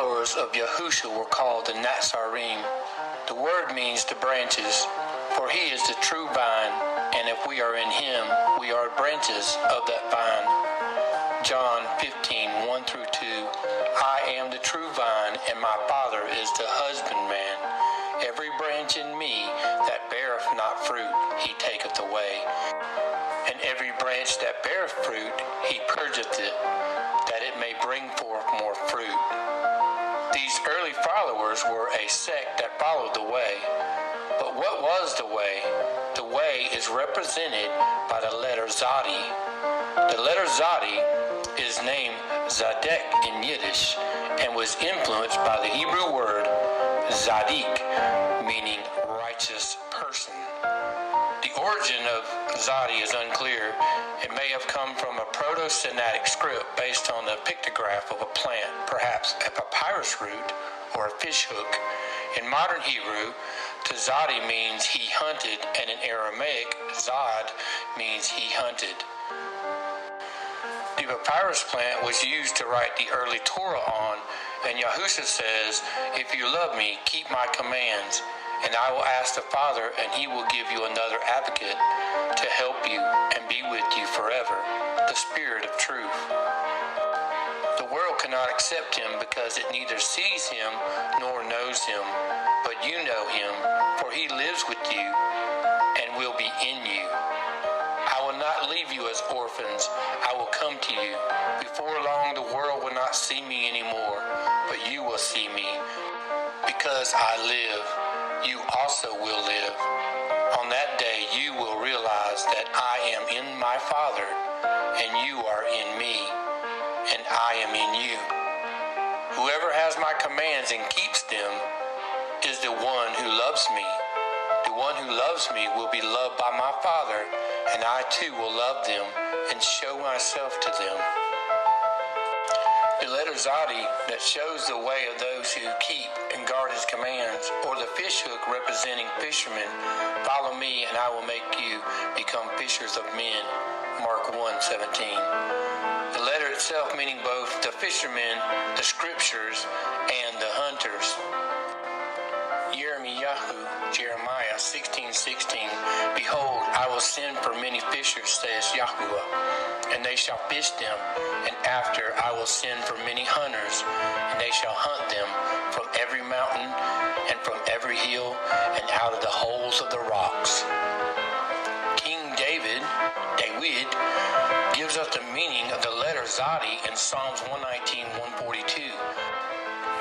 followers of Yahushua were called the Nazarene. The word means the branches, for he is the true vine, and if we are in him, we are branches of that vine. John 15:1-2. I am the true vine, and my Father is the husbandman. Every branch in me that beareth not fruit, he taketh away. And every branch that beareth fruit, he purgeth it, that it may bring forth more fruit. These early followers were a sect that followed the way. But what was the way? The way is represented by the letter Zadi. The letter Zadi is named Zadek in Yiddish and was influenced by the Hebrew word Zadik, meaning righteous person. The origin of Zadi is unclear. It may have come from a Proto-Semitic script based on the pictograph of a plant, perhaps a papyrus root or a fish hook. In modern Hebrew, Tazadi means he hunted, and in Aramaic, Zad means he hunted. The papyrus plant was used to write the early Torah on, and Yahushua says, if you love me, keep my commands, and I will ask the Father, and he will give you another advocate to help you and be with you forever, the Spirit of truth. The world cannot accept him because it neither sees him nor knows him, but you know him, for he lives with you and will be in you. I will not leave you as orphans. I will come to you. Before long the world will not see me anymore, but you will see me. Because I live, you also will live. On that day you will realize that I am in my Father, and you are in me, and I am in you. Whoever has my commands and keeps them is the one who loves me. The one who loves me will be loved by my Father, and I too will love them and show myself to them. The letter Zadi that shows the way of those who keep and guard his commands, or the fish hook representing fishermen. Follow me and I will make you become fishers of men. Mark 1:17. The letter itself meaning both the fishermen, the scriptures, and the hunters. Jeremiah 16:16. Behold, I will send for many fishers, says Yahuwah, and they shall fish them, and after I will send for many hunters, and they shall hunt them from every mountain and from every hill and out of the holes of the rocks. King David gives us the meaning of the letter Zadi in Psalms 119:142.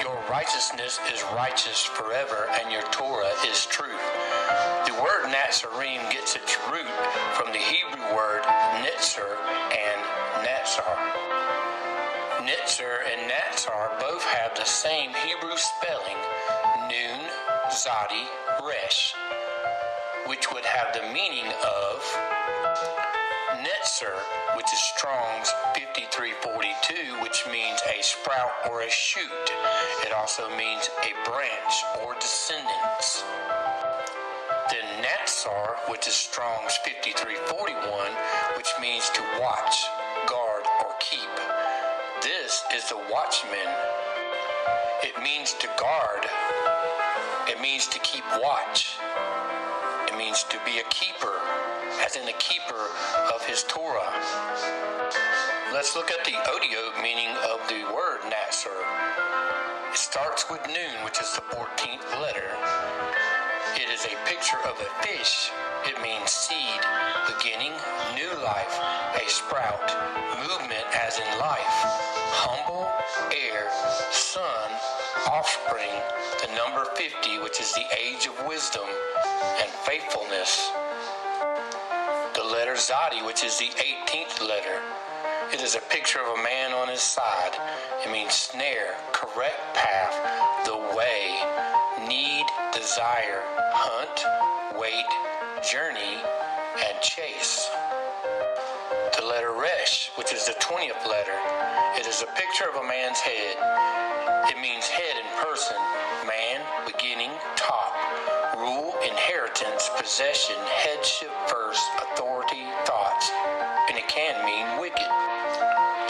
Your righteousness is righteous forever, and your Torah is truth. The word Nazarene gets its root from the Hebrew word Netzer and Natsar. Netzer and Natsar both have the same Hebrew spelling, Nun, Zadi, Resh, which would have the meaning of Netzer, which is Strong's 5342, which means a sprout or a shoot. It also means a branch or descendants. Then Natsar, which is Strong's 5341, which means to watch, guard, or keep. This is the watchman. It means to guard. It means to keep watch. It means to be a keeper, as in the keeper of his Torah. Let's look at the Odiyot meaning of the word Natsar. It starts with Nun, which is the 14th letter. It is a picture of a fish. It means seed, beginning, new life, a sprout, movement as in life, humble, heir, son, offspring, the number 50, which is the age of wisdom, and faithfulness. The letter Zadi, which is the 18th letter. It is a picture of a man on his side. It means snare, correct path, the way, need, desire, hunt, wait, journey, and chase. The letter Resh, which is the 20th letter. It is a picture of a man's head. It means head in person, man, beginning, top, rule, inheritance, possession, headship, first, authority, thoughts, and it can mean wicked.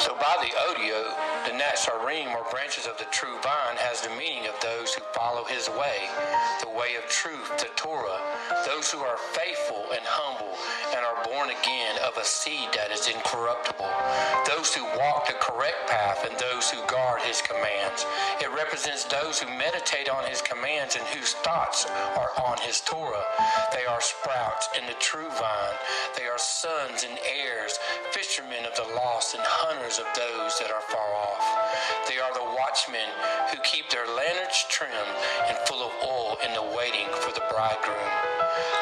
So by the Odio, the Netzarim, or branches of the true vine, has the meaning of those who follow his way, the way of truth, the Torah, those who are faithful and humble and are born again of a seed that is incorruptible, those who walk the correct path and those who guard his commands. It represents those who meditate on his commands and whose thoughts are on his Torah. They are sprouts in the true vine. They are sons and heirs, fishermen of the lost and hunters of those that are far off. They are the watchmen who keep their lanterns trimmed and full of oil in the waiting for the bridegroom.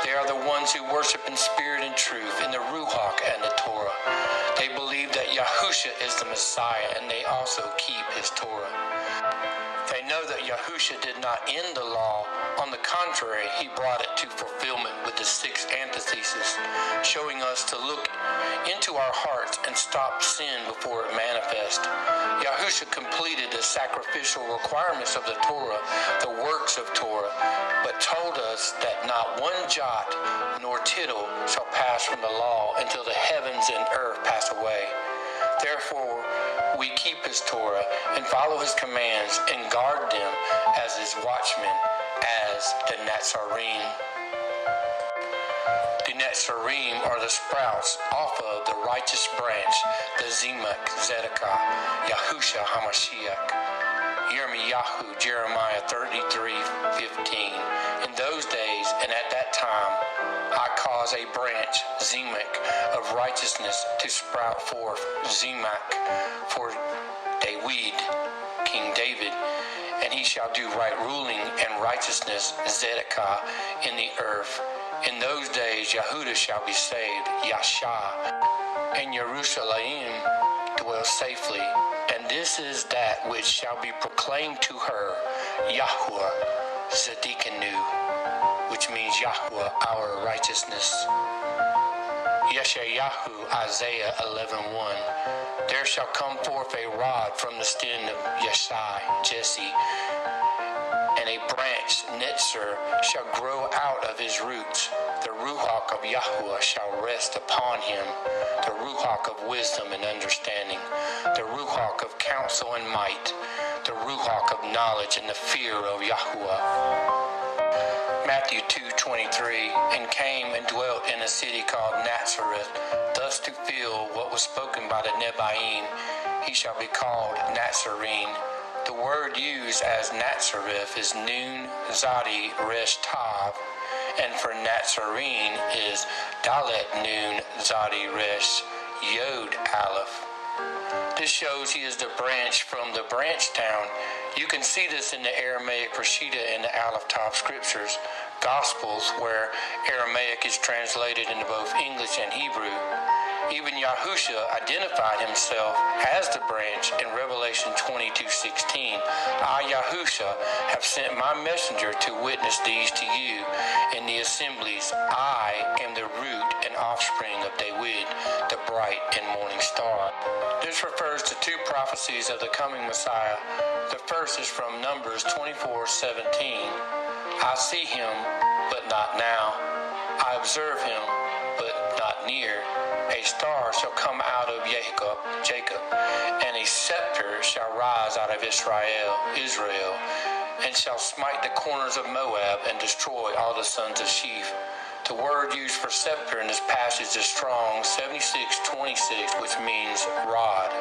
They are the ones who worship in spirit and truth, in the Ruach and the Torah. They believe that Yahusha is the Messiah, and they also keep his Torah. They know that Yahusha did not end the law. On the contrary, he brought it to fulfillment with the 6 antitheses, showing us to look into our hearts and stop sin before it manifests. Yahusha completed the sacrificial requirements of the Torah, the works of Torah, but told us that not one jot nor tittle shall pass from the law until the heavens and earth pass away. Therefore, we keep his Torah and follow his commands and guard them as his watchmen, as the Netzarim. The Netzarim are the sprouts off of the righteous branch, the Zimak, Zedekiah, Yahusha HaMashiach. Yirmiyahu, Jeremiah 33:15. In those days and at that time, I cause a branch, Zimak, of righteousness to sprout forth, Zimak, for David, King David, and he shall do right ruling and righteousness, Zedekiah, in the earth. In those days Yehuda shall be saved, Yasha, and Jerusalem dwell safely. And this is that which shall be proclaimed to her, Yahuwah Zadikanu, which means Yahuwah, our righteousness. Yeshayahu, Isaiah 11:1. There shall come forth a rod from the stem of Yeshai, Jesse, and a branch, Netzer, shall grow out of his roots. The Ruach of Yahuwah shall rest upon him, the Ruach of wisdom and understanding, the Ruach of counsel and might, the Ruach of knowledge and the fear of Yahuwah. Matthew 2:23, and came and dwelt in a city called Nazareth, thus to fulfill what was spoken by the Nebaim, he shall be called Nazarene. The word used as Nazareth is Nun Zadi Resh Tav, and for Nazarene is Dalet Nun Zadi Resh Yod Aleph. This shows he is the branch from the branch town. You can see this in the Aramaic Rashida and the Aleph Tav scriptures, Gospels, where Aramaic is translated into both English and Hebrew. Even Yahusha identified himself as the branch in Revelation 22:16. I, Yahusha, have sent my messenger to witness these to you in the assemblies. I am the root and offspring of David, the bright and morning star. This refers to 2 prophecies of the coming Messiah. The first is from Numbers 24:17. I see him, but not now. I observe him, but not near. A star shall come out of Jacob, and a scepter shall rise out of Israel, and shall smite the corners of Moab and destroy all the sons of Sheph. The word used for scepter in this passage is Strong's 76:26, which means rod.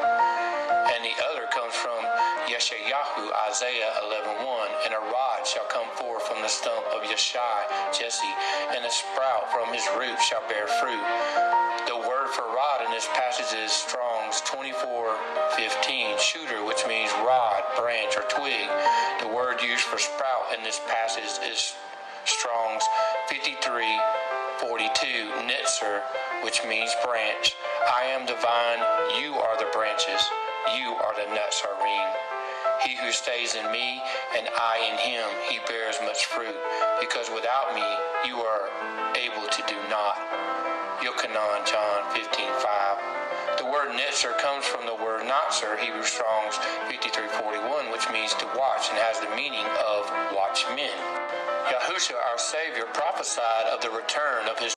And the other comes from Yeshayahu, Isaiah 11:1, and a rod shall come forth from the stump of Yeshai, Jesse, and a sprout from his root shall bear fruit. The word for rod in this passage is Strong's 24:15, shooter, which means rod, branch, or twig. The word used for sprout in this passage is Strong's 53:42, Netzer, which means branch. I am the vine, you are the branches, you are the Netzarim. He who stays in me and I in him, he bears much fruit, because without me you are able to do naught. Yochanan, John 15:5. The word Netzer comes from the word Natzer, Hebrew Strong's 53:41, which means to watch and has the meaning of watchmen. Yahusha, our Savior, prophesied of the return of his